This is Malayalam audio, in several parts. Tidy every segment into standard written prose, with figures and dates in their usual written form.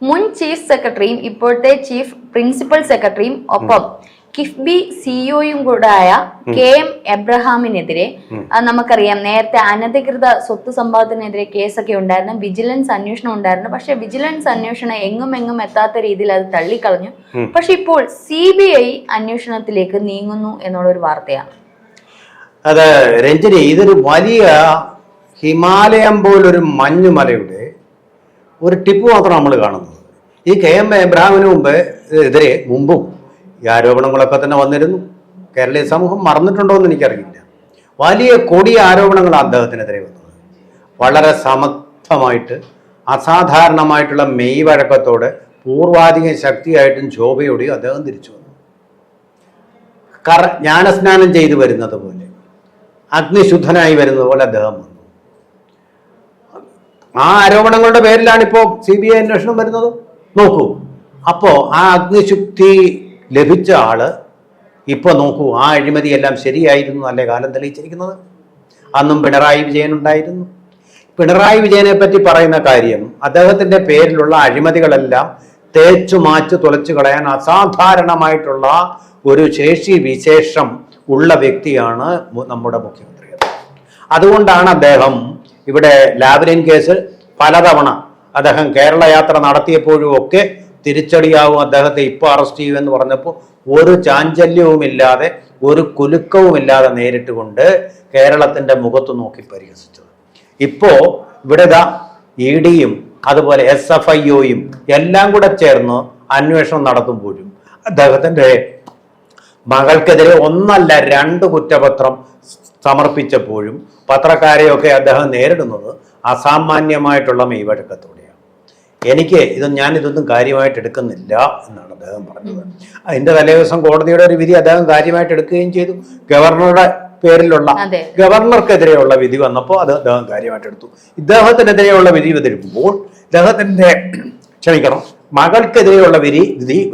മുൻ ചീഫ് സെക്രട്ടറിയും ഇപ്പോഴത്തെ ചീഫ് പ്രിൻസിപ്പൽ സെക്രട്ടറിയും ഒപ്പം കിഫ്ബി സിഇഒയും കൂടായ KM എബ്രഹാമിനെതിരെ നമുക്കറിയാം നേരത്തെ അനധികൃത സ്വത്ത് സമ്പാദനത്തിനെതിരെ കേസൊക്കെ ഉണ്ടായിരുന്നു, വിജിലൻസ് അന്വേഷണം ഉണ്ടായിരുന്നു. പക്ഷെ വിജിലൻസ് അന്വേഷണം എങ്ങും എത്താത്ത രീതിയിൽ അത് തള്ളിക്കളഞ്ഞു. പക്ഷെ ഇപ്പോൾ CBI അന്വേഷണത്തിലേക്ക് നീങ്ങുന്നു എന്നുള്ളൊരു വാർത്തയാണ്. അത് രഞ്ജിനി, ഇതൊരു വലിയ ഹിമാലയം പോലൊരു മഞ്ഞുമലയുടെ ഒരു ടിപ്പ് മാത്രം നമ്മൾ കാണുന്നത്. ഈ KM എബ്രഹാമിന് മുമ്പും ഈ ആരോപണങ്ങളൊക്കെ തന്നെ വന്നിരുന്നു. കേരളീയ സമൂഹം മറന്നിട്ടുണ്ടോ എന്ന് എനിക്കറിയില്ല. വലിയ കൊടിയ ആരോപണങ്ങളാണ് അദ്ദേഹത്തിനെതിരെ വന്നത്. വളരെ സമർത്ഥമായിട്ട് അസാധാരണമായിട്ടുള്ള മെയ് വഴക്കത്തോടെ പൂർവാധിക ശക്തിയായിട്ടും ശോഭയോടെയും അദ്ദേഹം തിരിച്ചു വന്നു. ജ്ഞാനസ്നാനം ചെയ്തു വരുന്നത് പോലെ, അഗ്നിശുദ്ധനായി വരുന്നത് പോലെ അദ്ദേഹം വന്നു. ആ ആരോപണങ്ങളുടെ പേരിലാണ് ഇപ്പോൾ CBI അന്വേഷണം വരുന്നത്. നോക്കൂ, അപ്പോൾ ആ അഗ്നിശുദ്ധി ലഭിച്ച ആള് ഇപ്പൊ നോക്കൂ, ആ അഴിമതിയെല്ലാം ശരിയായിരുന്നു അല്ലേ കാലം തെളിയിച്ചിരിക്കുന്നത്. അന്നും പിണറായി വിജയൻ ഉണ്ടായിരുന്നു. പിണറായി വിജയനെ പറ്റി പറയുന്ന കാര്യം, അദ്ദേഹത്തിന്റെ പേരിലുള്ള അഴിമതികളെല്ലാം തേച്ചു മാച്ച് തുലച്ചു കളയാൻ അസാധാരണമായിട്ടുള്ള ഒരു ശേഷി വിശേഷം ഉള്ള വ്യക്തിയാണ് നമ്മുടെ മുഖ്യമന്ത്രി. അതുകൊണ്ടാണ് അദ്ദേഹം ഇവിടെ ലാവ്ലിൻ കേസ് പലതവണ അദ്ദേഹം കേരള യാത്ര നടത്തിയപ്പോഴും ഒക്കെ തിരിച്ചടിയാവും അദ്ദേഹത്തെ ഇപ്പോൾ അറസ്റ്റ് ചെയ്യുമെന്ന് പറഞ്ഞപ്പോൾ ഒരു ചാഞ്ചല്യവുമില്ലാതെ ഒരു കുലുക്കവുമില്ലാതെ നേരിട്ട് കൊണ്ട് കേരളത്തിന്റെ മുഖത്ത് നോക്കി പരിഹസിച്ചത്. ഇപ്പോ ഇവിടെ EDയും അതുപോലെ SFIOയും എല്ലാം കൂടെ ചേർന്ന് അന്വേഷണം നടത്തുമ്പോഴും അദ്ദേഹത്തിന്റെ മകൾക്കെതിരെ 1 അല്ല 2 കുറ്റപത്രം സമർപ്പിച്ചപ്പോഴും പത്രക്കാരെയൊക്കെ അദ്ദേഹം നേരിടുന്നത് അസാമാന്യമായിട്ടുള്ള മെയ്വഴക്കത്തോടെയാണ്. ഞാനിതൊന്നും കാര്യമായിട്ട് എടുക്കുന്നില്ല എന്നാണ് അദ്ദേഹം പറഞ്ഞത്. അതിന്റെ തലേദിവസം കോടതിയുടെ ഒരു വിധി അദ്ദേഹം കാര്യമായിട്ട് എടുക്കുകയും ചെയ്തു. ഗവർണറുടെ പേരിലുള്ള ഗവർണർക്കെതിരെയുള്ള വിധി വന്നപ്പോൾ അത് അദ്ദേഹം കാര്യമായിട്ട് എടുത്തു. ഇദ്ദേഹത്തിനെതിരെയുള്ള വിധി വരുമ്പോൾ മകൾക്കെതിരെയുള്ള വിധി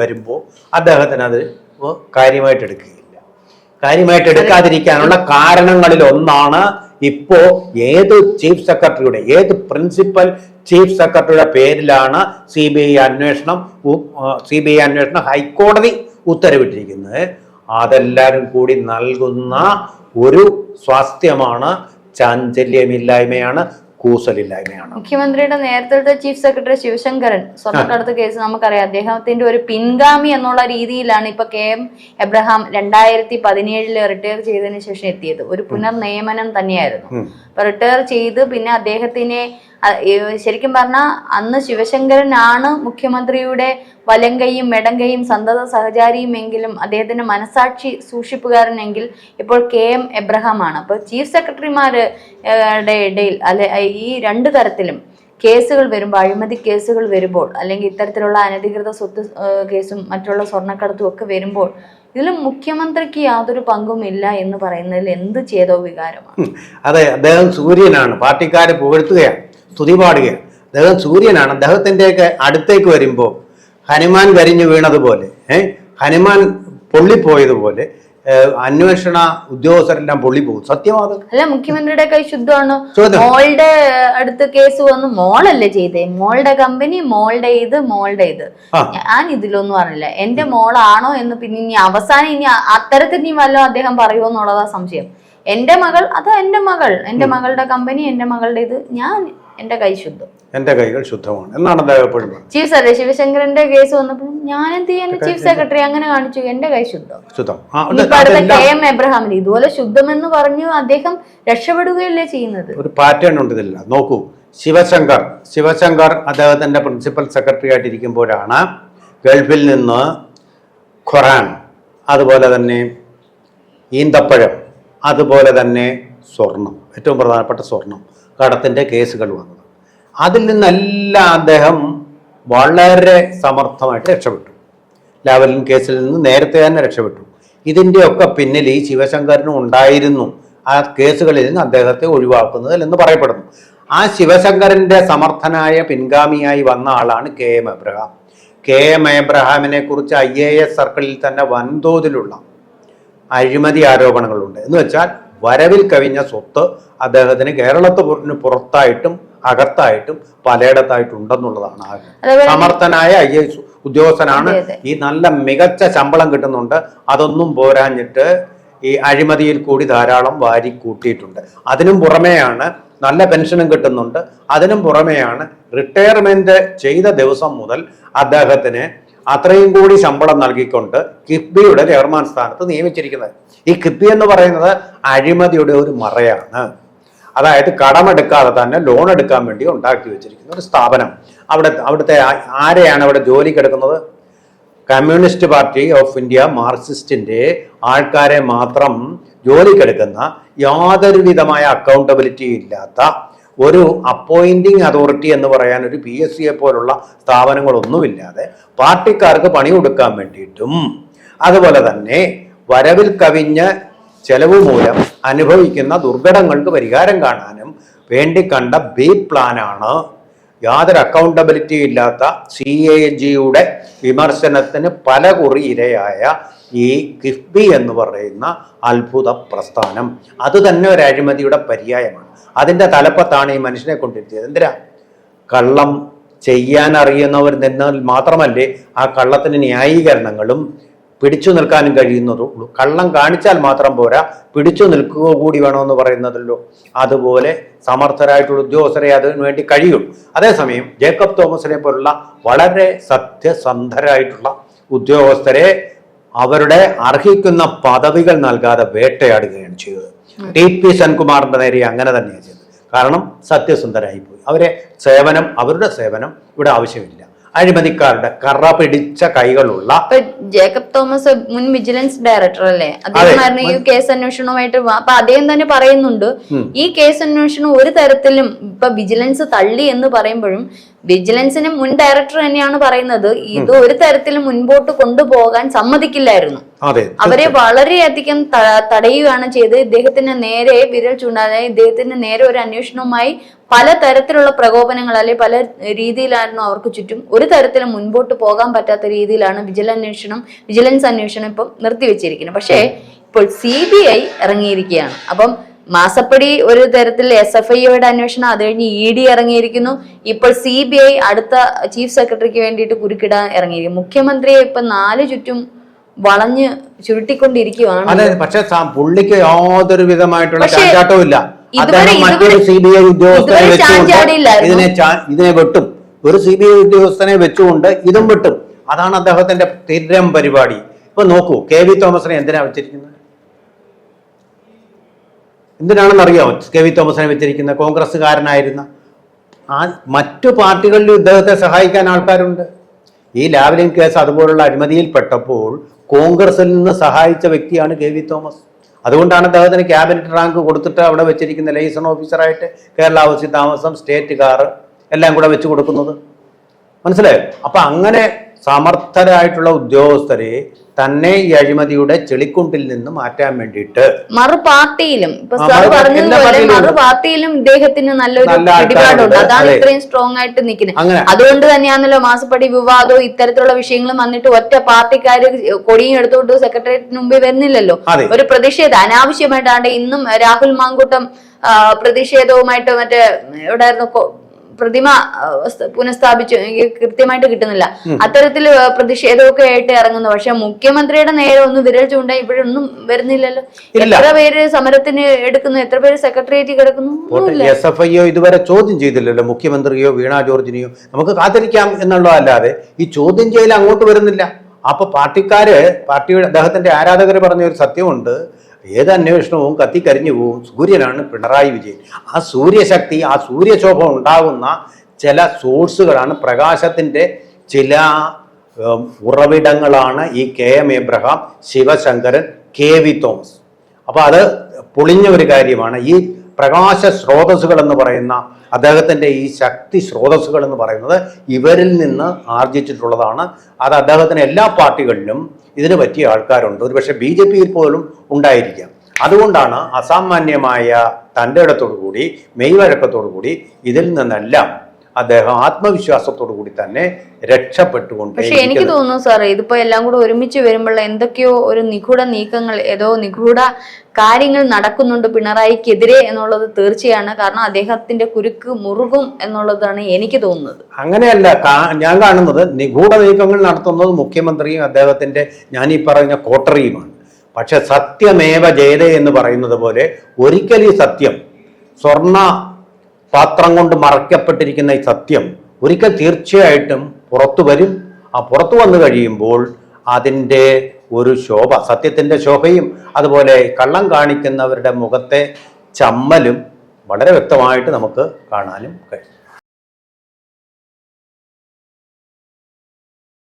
വരുമ്പോൾ അദ്ദേഹത്തിന് അത് കാര്യമായിട്ട് എടുക്കുകയില്ല. കാര്യമായിട്ട് എടുക്കാതിരിക്കാനുള്ള കാരണങ്ങളിൽ ഒന്നാണ് ഇപ്പോ ഏത് പ്രിൻസിപ്പൽ ചീഫ് സെക്രട്ടറിയുടെ പേരിലാണ് CBI അന്വേഷണം ഹൈക്കോടതി ഉത്തരവിട്ടിരിക്കുന്നത്. അതെല്ലാവരും കൂടി നൽകുന്ന ഒരു സ്വാസ്ഥ്യമാണ്, ചാഞ്ചല്യമില്ലായ്മയാണ്, കൂസലില്ലായ്മയാണ്. മുഖ്യമന്ത്രിയുടെ നേരത്തെ ചീഫ് സെക്രട്ടറി ശിവശങ്കരൻ സ്വർണ്ണക്കടത്ത് കേസ് നമുക്കറിയാം. അദ്ദേഹത്തിന്റെ ഒരു പിൻഗാമി എന്നുള്ള രീതിയിലാണ് ഇപ്പൊ KM എബ്രഹാം 2017 റിട്ടയർ ചെയ്തതിനു ശേഷം എത്തിയത്. ഒരു പുനർനിയമനം തന്നെയായിരുന്നു. അപ്പൊ റിട്ടയർ ചെയ്ത് പിന്നെ അദ്ദേഹത്തിനെ ശരിക്കും പറഞ്ഞാൽ അന്ന് ശിവശങ്കരനാണ് മുഖ്യമന്ത്രിയുടെ വലങ്കയും മെടങ്കയും സന്തത സഹചാരിയും എങ്കിലും അദ്ദേഹത്തിന്റെ മനസാക്ഷി സൂക്ഷിപ്പുകാരനെങ്കിൽ ഇപ്പോൾ KM എബ്രഹാം ആണ്. അപ്പൊ ചീഫ് സെക്രട്ടറിമാരുടെ ഇടയിൽ ഈ 2 തരത്തിലും കേസുകൾ വരുമ്പോൾ, അഴിമതി കേസുകൾ വരുമ്പോൾ, അല്ലെങ്കിൽ ഇത്തരത്തിലുള്ള അനധികൃത സ്വത്ത് കേസും മറ്റുള്ള സ്വർണ്ണക്കടത്തും ഒക്കെ വരുമ്പോൾ ഇതിലും മുഖ്യമന്ത്രിക്ക് യാതൊരു പങ്കുമില്ല എന്ന് പറയുന്നതിൽ എന്ത് ചേതോ വികാരമാണ്. അതെ, അദ്ദേഹം സൂര്യനാണ്. പാർട്ടിക്കാരെ പുകഴ്ത്തുകയാണ്, സ്തുതി പാടുകയാണ്. അദ്ദേഹം സൂര്യനാണ്. അദ്ദേഹത്തിൻ്റെയൊക്കെ അടുത്തേക്ക് വരുമ്പോൾ ഹനുമാൻ കരിഞ്ഞു വീണതുപോലെ, ഹനുമാൻ പൊള്ളിപ്പോയതുപോലെ അന്വേഷണ ഉദ്യോഗസ്ഥരെല്ലാം പൊള്ളിപ്പോകും. സത്യമാണ്. അല്ല, മുഖ്യമന്ത്രിയുടെ കൈ ശുദ്ധമാണ്. മോളുടെ അടുത്ത് കേസ് വന്ന് മോളല്ലേ ചെയ്തേ, മോളുടെ കമ്പനി മോളുടെ ഇത് ഞാൻ ഇതിലൊന്നും അറിയില്ല. എന്റെ മോളാണോ എന്ന് പിന്നെ ഇനി അവസാനം അത്തരത്തിൽ ഇനി വല്ലോ അദ്ദേഹം പറയുമോ എന്നുള്ളതാ സംശയം. എന്റെ മകൾ, അത് എന്റെ മകളുടെ കമ്പനി, എന്റെ മകളുടെ ഇത്, എന്റെ കൈ ശുദ്ധം, എന്റെ കൈകൾ ശുദ്ധമാണ് എന്നാണ് അദ്ദേഹം എപ്പോഴും. ചീഫ് സെക്രട്ടറി ശിവശങ്കരന്റെ കേസ് വന്നപ്പോൾ ഞാൻ എന്ത് ചെയ്യാൻ, ചീഫ് സെക്രട്ടറി അങ്ങനെ കാണിച്ചു, എന്റെ കൈ ശുദ്ധം. KM എബ്രഹാമിന് ഇതുപോലെ ശുദ്ധമെന്ന് പറഞ്ഞു അദ്ദേഹം രക്ഷപ്പെടുകയല്ലേ ചെയ്യുന്നത്. ഒരു പാറ്റേൺ ഉണ്ട് ഇതില്ല. നോക്കൂ, ശിവശങ്കർ അദ്ദേഹത്തിന്റെ പ്രിൻസിപ്പൽ സെക്രട്ടറി ആയിട്ടിരിക്കുമ്പോഴാണ് ഗൾഫിൽ നിന്ന് ഖുറാൻ, അതുപോലെ തന്നെ ഈന്തപ്പഴം, അതുപോലെ തന്നെ സ്വർണം, ഏറ്റവും പ്രധാനപ്പെട്ട സ്വർണം കടത്തിന്റെ കേസുകൾ വന്നത്. അതിൽ നിന്നെല്ലാം അദ്ദേഹം വളരെ സമർത്ഥമായിട്ട് രക്ഷപ്പെട്ടു. ലാവ്ലിൻ കേസിൽ നിന്ന് നേരത്തെ തന്നെ രക്ഷപ്പെട്ടു. ഇതിൻ്റെയൊക്കെ പിന്നിൽ ഈ ശിവശങ്കരനും ഉണ്ടായിരുന്നു ആ കേസുകളിൽ നിന്ന് അദ്ദേഹത്തെ ഒഴിവാക്കുന്നതിൽ എന്ന് പറയപ്പെടുന്നു. ആ ശിവശങ്കരന്റെ സമർത്ഥനായ പിൻഗാമിയായി വന്ന ആളാണ് KM എബ്രഹാം. KM എബ്രഹാമിനെ കുറിച്ച് IAS സർക്കിളിൽ തന്നെ വൻതോതിലുള്ള അഴിമതി ആരോപണങ്ങളുണ്ട്. എന്ന് വെച്ചാൽ വരവിൽ കവിഞ്ഞ സ്വത്ത് അദ്ദേഹത്തിന് കേരളത്തിന് പുറത്തായിട്ടും അകത്തായിട്ടും പലയിടത്തായിട്ടും ഉണ്ടെന്നുള്ളതാണ് അതേപോലെ സമർത്ഥനായ IAS ഉദ്യോഗസ്ഥനാണ്. ഈ നല്ല മികച്ച ശമ്പളം കിട്ടുന്നുണ്ട്. അതൊന്നും പോരാഞ്ഞിട്ട് ഈ അഴിമതിയിൽ കൂടി ധാരാളം വാരി കൂട്ടിയിട്ടുണ്ട്. അതിനും പുറമെയാണ് നല്ല പെൻഷനും കിട്ടുന്നുണ്ട്. അതിനും പുറമെയാണ് റിട്ടയർമെന്റ് ചെയ്ത ദിവസം മുതൽ അദ്ദേഹത്തിന് അത്രയും കൂടി ശമ്പളം നൽകിക്കൊണ്ട് കിഫ്ബിയുടെ ചെയർമാൻ സ്ഥാനത്ത് നിയമിച്ചിരിക്കുന്നത്. ഈ കിഫ്ബി എന്ന് പറയുന്നത് അഴിമതിയുടെ ഒരു മറയാണ്. അതായത് കടമെടുക്കാതെ തന്നെ ലോൺ എടുക്കാൻ വേണ്ടി ഉണ്ടാക്കി വെച്ചിരിക്കുന്ന ഒരു സ്ഥാപനം. അവിടുത്തെ ആരെയാണ് അവിടെ ജോലിക്ക് എടുക്കുന്നത്? കമ്മ്യൂണിസ്റ്റ് പാർട്ടി ഓഫ് ഇന്ത്യ മാർക്സിസ്റ്റിന്റെ ആൾക്കാരെ മാത്രം ജോലിക്കെടുക്കുന്ന, യാതൊരു വിധമായ അക്കൗണ്ടബിലിറ്റി ഇല്ലാത്ത ഒരു അപ്പോയിന്റിംഗ് അതോറിറ്റി എന്ന് പറയാൻ ഒരു PSCയെ പോലുള്ള സ്ഥാപനങ്ങളൊന്നുമില്ലാതെ പാർട്ടിക്കാർക്ക് പണി കൊടുക്കാൻ വേണ്ടിയിട്ടും അതുപോലെ തന്നെ വരവിൽ കവിഞ്ഞ് ചെലവ് മൂലം അനുഭവിക്കുന്ന ദുർഘടങ്ങൾക്ക് പരിഹാരം കാണാനും വേണ്ടി കണ്ട ബി പ്ലാനാണ് യാതൊരു അക്കൗണ്ടബിലിറ്റി ഇല്ലാത്ത CAGയുടെ വിമർശനത്തിന് പല കുറി ഇരയായ ഈ കിഫ്ബി എന്ന് പറയുന്ന അത്ഭുത പ്രസ്ഥാനം. അത് തന്നെ ഒരു അഴിമതിയുടെ പര്യായമാണ്. അതിൻ്റെ തലപ്പത്താണ് ഈ മനുഷ്യനെ കൊണ്ടിരുത്തിയത്. എന്തിനാ? കള്ളം ചെയ്യാൻ അറിയുന്നവർ നിന്നാൽ മാത്രമല്ലേ ആ കള്ളത്തിന് ന്യായീകരണങ്ങളും പിടിച്ചു നിൽക്കാനും കഴിയുന്നതുള്ളൂ. കള്ളം കാണിച്ചാൽ മാത്രം പോരാ, പിടിച്ചു നിൽക്കുക കൂടി വേണമെന്ന് പറയുന്നതല്ലോ. അതുപോലെ സമർത്ഥരായിട്ടുള്ള ഉദ്യോഗസ്ഥരെ അതിനു വേണ്ടി കഴിയും. അതേസമയം ജേക്കബ് തോമസിനെ പോലുള്ള വളരെ സത്യസന്ധരായിട്ടുള്ള ഉദ്യോഗസ്ഥരെ അവരുടെ അർഹിക്കുന്ന പദവികൾ നൽകാതെ വേട്ടയാടുകയാണ് ചെയ്തത്. TP സെൻകുമാറിന്റെ നേരെ അങ്ങനെ തന്നെയാണ് ചെയ്തത്. കാരണം സത്യസന്ധരായി പോയി. അവരുടെ സേവനം ഇവിടെ ആവശ്യമില്ല. അഴിമതിക്കാരുടെ കറ പിടിച്ച കൈകളുള്ള ജേക്കബ് തോമസ് മുൻ വിജിലൻസ് ഡയറക്ടർ അല്ലേ? അദ്ദേഹം ഈ കേസ് അന്വേഷണവുമായിട്ട് അപ്പൊ അദ്ദേഹം തന്നെ പറയുന്നുണ്ട്, ഈ കേസ് അന്വേഷണം ഒരു തരത്തിലും ഇപ്പൊ വിജിലൻസ് തള്ളി എന്ന് പറയുമ്പോഴും വിജിലൻസിന് മുൻ ഡയറക്ടർ തന്നെയാണ് പറയുന്നത് ഇത് ഒരു തരത്തിലും മുൻപോട്ട് കൊണ്ടുപോകാൻ സമ്മതിക്കില്ലായിരുന്നു. അവരെ വളരെയധികം തടയുകയാണ് ചെയ്ത് ഇദ്ദേഹത്തിന് നേരെ വിരൽ ചൂണ്ടാതെ ഇദ്ദേഹത്തിന് നേരെ ഒരു അന്വേഷണവുമായി പല തരത്തിലുള്ള പ്രകോപനങ്ങൾ അല്ലെ പല രീതിയിലായിരുന്നു അവർക്ക് ചുറ്റും. ഒരു തരത്തിലും മുൻപോട്ട് പോകാൻ പറ്റാത്ത രീതിയിലാണ് വിജിലൻസ് അന്വേഷണം ഇപ്പം നിർത്തിവെച്ചിരിക്കുന്നത്. പക്ഷേ ഇപ്പോൾ CBI ഇറങ്ങിയിരിക്കുകയാണ്. അപ്പം മാസപ്പടി ഒരു തരത്തിൽ SFIയുടെ അന്വേഷണം, അത് കഴിഞ്ഞ് ED ഇറങ്ങിയിരിക്കുന്നു. ഇപ്പോൾ CBI അടുത്ത ചീഫ് സെക്രട്ടറിക്ക് വേണ്ടിയിട്ട് കുരുക്കിടാൻ ഇറങ്ങിയിരിക്കുന്നു. മുഖ്യമന്ത്രിയെ ഇപ്പൊ 4 ചുറ്റും വളഞ്ഞ് ചുരുട്ടിക്കൊണ്ടിരിക്കുകയാണ്. പക്ഷെ പുള്ളിക്ക് യാതൊരു വിധമായിട്ടുള്ള ചാഞ്ചാട്ടവും ഇല്ല. മറ്റൊരു CBI ഉദ്യോഗസ്ഥനെ ഇതിനെ വെട്ടും. ഒരു CBI ഉദ്യോഗസ്ഥനെ വെച്ചുകൊണ്ട് ഇതും വെട്ടും. അതാണ് അദ്ദേഹത്തിന്റെ സ്ഥിരം പരിപാടി. ഇപ്പൊ നോക്കൂ, KV തോമസിനെ എന്തിനാ വെച്ചിരിക്കുന്നത്? എന്തിനാണെന്നറിയാമോ KV തോമസിനെ വെച്ചിരിക്കുന്നത്? കോൺഗ്രസ്സുകാരനായിരുന്ന മറ്റു പാർട്ടികളിൽ ഇദ്ദേഹത്തെ സഹായിക്കാൻ ആൾക്കാരുണ്ട്. ഈ ലാവ്ലിൻ കേസ് അതുപോലുള്ള അഴിമതിയിൽപ്പെട്ടപ്പോൾ കോൺഗ്രസിൽ നിന്ന് സഹായിച്ച വ്യക്തിയാണ് KV തോമസ്. അതുകൊണ്ടാണ് അദ്ദേഹത്തിന് ക്യാബിനറ്റ് റാങ്ക് കൊടുത്തിട്ട് അവിടെ വെച്ചിരിക്കുന്ന ലൈസൺ ഓഫീസറായിട്ട് കേരള ഹൗസിൽ താമസം, സ്റ്റേറ്റ് കാർ എല്ലാം കൂടെ വെച്ച് കൊടുക്കുന്നത്. മനസ്സിലായോ? അപ്പൊ അങ്ങനെ സമർത്ഥരായിട്ടുള്ള ഉദ്യോഗസ്ഥരെ തന്നെ ഈ അഴിമതിയുടെ ചെളിക്കുണ്ടിൽ നിന്ന് മാറ്റാൻ വേണ്ടിയിട്ട് മറുപാർട്ടിയിലും ഇദ്ദേഹത്തിന് നല്ലൊരു പിടിപാടുണ്ട്. അതാണ് ഇത്രയും സ്ട്രോങ് ആയിട്ട് നിൽക്കുന്നത്. അതുകൊണ്ട് തന്നെയാണല്ലോ മാസപ്പടി വിവാദവും ഇത്തരത്തിലുള്ള വിഷയങ്ങളും വന്നിട്ട് ഒറ്റ പാർട്ടിക്കാര് കൊടിയും എടുത്തുകൊണ്ട് സെക്രട്ടേറിയറ്റിന് മുമ്പിൽ വരുന്നില്ലല്ലോ. ഒരു പ്രതിഷേധം അനാവശ്യമായിട്ടാണ്. ഇന്നും രാഹുൽ മാങ്കൂട്ടം പ്രതിഷേധവുമായിട്ട് മറ്റേ എവിടെയായിരുന്നു പ്രതിമ പുനഃസ്ഥാപിച്ചു, എനിക്ക് കൃത്യമായിട്ട് കിട്ടുന്നില്ല, അത്തരത്തിൽ പ്രതിഷേധമൊക്കെ ആയിട്ട് ഇറങ്ങുന്നു. പക്ഷെ മുഖ്യമന്ത്രിയുടെ നേരെ ഒന്ന് വിരൽ ചൂണ്ട ഇപ്പോഴൊന്നും വരുന്നില്ലല്ലോ. എത്ര പേര് സമരത്തിന് എടുക്കുന്നു, എത്ര പേര് സെക്രട്ടേറിയറ്റ് കിടക്കുന്നു? SFIയോ ഇതുവരെ ചോദ്യം ചെയ്തില്ലല്ലോ മുഖ്യമന്ത്രിയോ വീണ ജോർജിനെയോ. നമുക്ക് കാത്തിരിക്കാം എന്നുള്ളതല്ലാതെ ഈ ചോദ്യം ചെയ്യൽ അങ്ങോട്ട് വരുന്നില്ല. അപ്പൊ പാർട്ടിയുടെ അദ്ദേഹത്തിന്റെ ആരാധകർ പറഞ്ഞ ഒരു സത്യമുണ്ട്, ഏത് അന്വേഷണവും കത്തിക്കരിഞ്ഞു പോവും. സൂര്യനാണ് പിണറായി വിജയൻ. ആ സൂര്യശക്തി, ആ സൂര്യശോഭ ഉണ്ടാകുന്ന ചില സോഴ്സുകളാണ്, പ്രകാശത്തിൻ്റെ ചില ഉറവിടങ്ങളാണ് ഈ KM Abraham, Sivasankaran, KV Thomas. അപ്പോൾ അത് പൊളിഞ്ഞ ഒരു കാര്യമാണ്. ഈ പ്രകാശ സ്രോതസ്സുകൾ എന്ന് പറയുന്ന അദ്ദേഹത്തിൻ്റെ ഈ ശക്തി സ്രോതസ്സുകൾ എന്ന് പറയുന്നത് ഇവരിൽ നിന്ന് ആർജിച്ചിട്ടുള്ളതാണ്. അത് അദ്ദേഹത്തിന് എല്ലാ പാർട്ടികളിലും ഇതിന് പറ്റിയ ആൾക്കാരുണ്ട്. ഒരുപക്ഷെ BJPയിൽ പോലും ഉണ്ടായിരിക്കാം. അതുകൊണ്ടാണ് അസാമാന്യമായ തൻ്റെ ഇടത്തോടുകൂടി മെയ്വഴക്കത്തോടുകൂടി ഇതിൽ നിന്നെല്ലാം അദ്ദേഹം ആത്മവിശ്വാസത്തോടു കൂടി തന്നെ രക്ഷപ്പെട്ടുകൊണ്ട്. പക്ഷെ എനിക്ക് തോന്നുന്നു സാറേ, ഇതിപ്പോ എല്ലാം കൂടെ ഒരുമിച്ച് വരുമ്പോൾ എന്തൊക്കെയോ ഒരു നിഗൂഢ നീക്കങ്ങൾ, ഏതോ നിഗൂഢ കാര്യങ്ങൾ നടക്കുന്നുണ്ട് പിണറായിക്കെതിരെ എന്നുള്ളത് തീർച്ചയാണ്. കാരണം അദ്ദേഹത്തിന്റെ കുരുക്ക് മുറുകും എന്നുള്ളതാണ് എനിക്ക് തോന്നുന്നത്. അങ്ങനെയല്ല ഞാൻ കാണുന്നത്. നിഗൂഢ നീക്കങ്ങൾ നടത്തുന്നത് മുഖ്യമന്ത്രിയും അദ്ദേഹത്തിന്റെ ഞാൻ ഈ പറഞ്ഞ കോട്ടറിയുമാണ്. പക്ഷെ സത്യമേവ ജയതേ എന്ന് പറയുന്നത് പോലെ ഒരിക്കൽ ഈ സത്യം, സ്വർണ്ണ പാത്രം കൊണ്ട് മറയ്ക്കപ്പെട്ടിരിക്കുന്ന ഈ സത്യം ഒരിക്കൽ തീർച്ചയായിട്ടും പുറത്തു വരും. ആ പുറത്തു വന്നു കഴിയുമ്പോൾ അതിൻ്റെ ഒരു ശോഭ, സത്യത്തിൻ്റെ ശോഭയും അതുപോലെ കള്ളം കാണിക്കുന്നവരുടെ മുഖത്തെ ചമ്മലും വളരെ വ്യക്തമായിട്ട് നമുക്ക് കാണാനും കഴിയും.